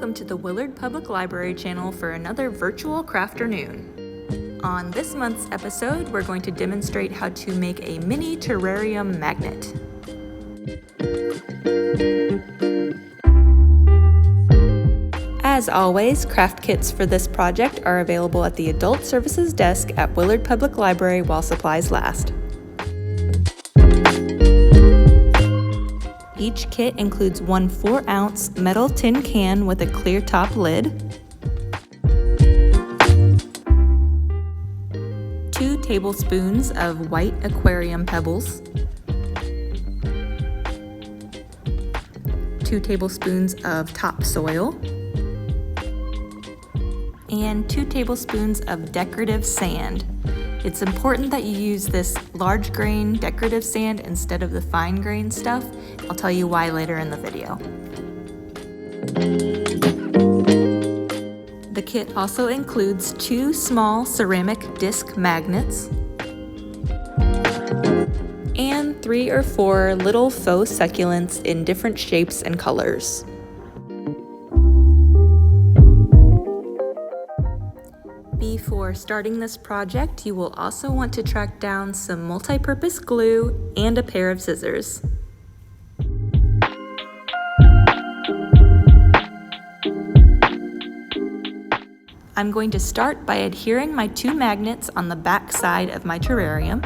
welcome to the Willard Public Library channel for another virtual Crafternoon. On this month's episode, we're going to demonstrate how to make a mini terrarium magnet. As always, craft kits for this project are available at the Adult Services desk at Willard Public Library while supplies last. Each kit includes one 4-ounce metal tin can with a clear top lid, 2 tablespoons of white aquarium pebbles, 2 tablespoons of topsoil, and 2 tablespoons of decorative sand. It's important that you use this large grain decorative sand instead of the fine grain stuff. I'll tell you why later in the video. The kit also includes 2 small ceramic disc magnets and 3 or 4 little faux succulents in different shapes and colors. Before starting this project, you will also want to track down some multi-purpose glue and a pair of scissors. I'm going to start by adhering my 2 magnets on the back side of my terrarium.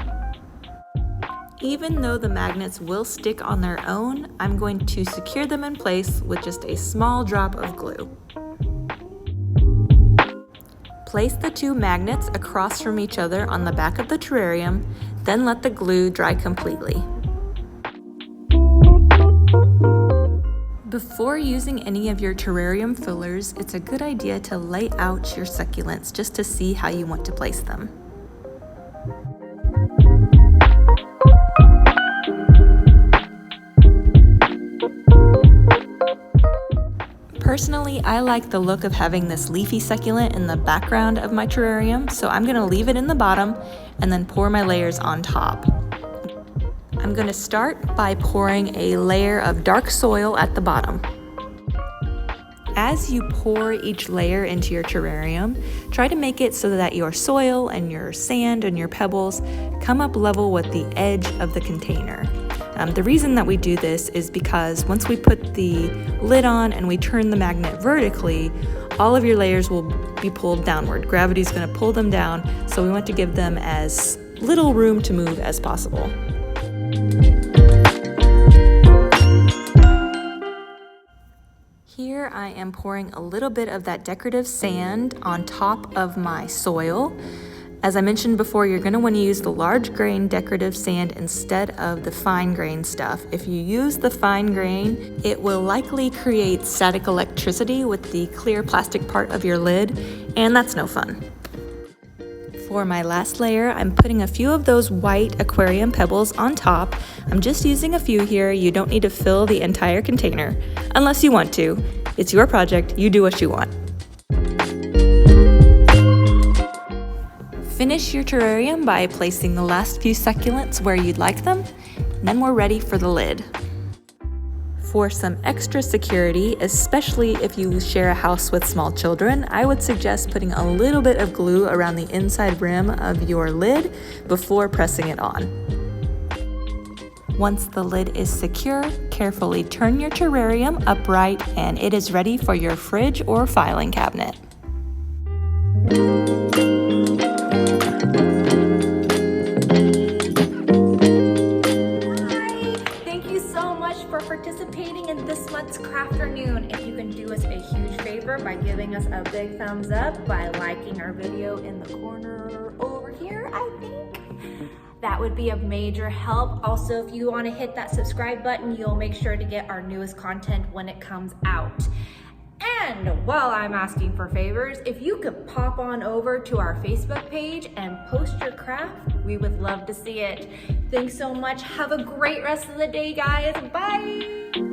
Even though the magnets will stick on their own, I'm going to secure them in place with just a small drop of glue. Place the 2 magnets across from each other on the back of the terrarium, then let the glue dry completely. Before using any of your terrarium fillers, it's a good idea to lay out your succulents just to see how you want to place them. Personally, I like the look of having this leafy succulent in the background of my terrarium, so I'm going to leave it in the bottom and then pour my layers on top. I'm going to start by pouring a layer of dark soil at the bottom. As you pour each layer into your terrarium, try to make it so that your soil and your sand and your pebbles come up level with the edge of the container. The reason that we do this is because once we put the lid on and we turn the magnet vertically, all of your layers will be pulled downward. Gravity is going to pull them down, so we want to give them as little room to move as possible. Here I am pouring a little bit of that decorative sand on top of my soil. As I mentioned before, you're going to want to use the large grain decorative sand instead of the fine grain stuff. If you use the fine grain, it will likely create static electricity with the clear plastic part of your lid, and that's no fun. For my last layer, I'm putting a few of those white aquarium pebbles on top. I'm just using a few here. You don't need to fill the entire container, unless you want to. It's your project, you do what you want. Finish your terrarium by placing the last few succulents where you'd like them, and then we're ready for the lid. For some extra security, especially if you share a house with small children, I would suggest putting a little bit of glue around the inside rim of your lid before pressing it on. Once the lid is secure, carefully turn your terrarium upright and it is ready for your fridge or filing cabinet. Participating in this month's Crafternoon. If you can do us a huge favor by giving us a big thumbs up by liking our video in the corner over here, I think that would be a major help. Also, if you want to hit that subscribe button, you'll make sure to get our newest content when it comes out. And while I'm asking for favors, if you could pop on over to our Facebook page and post your craft, we would love to see it. Thanks so much. Have a great rest of the day, guys. Bye.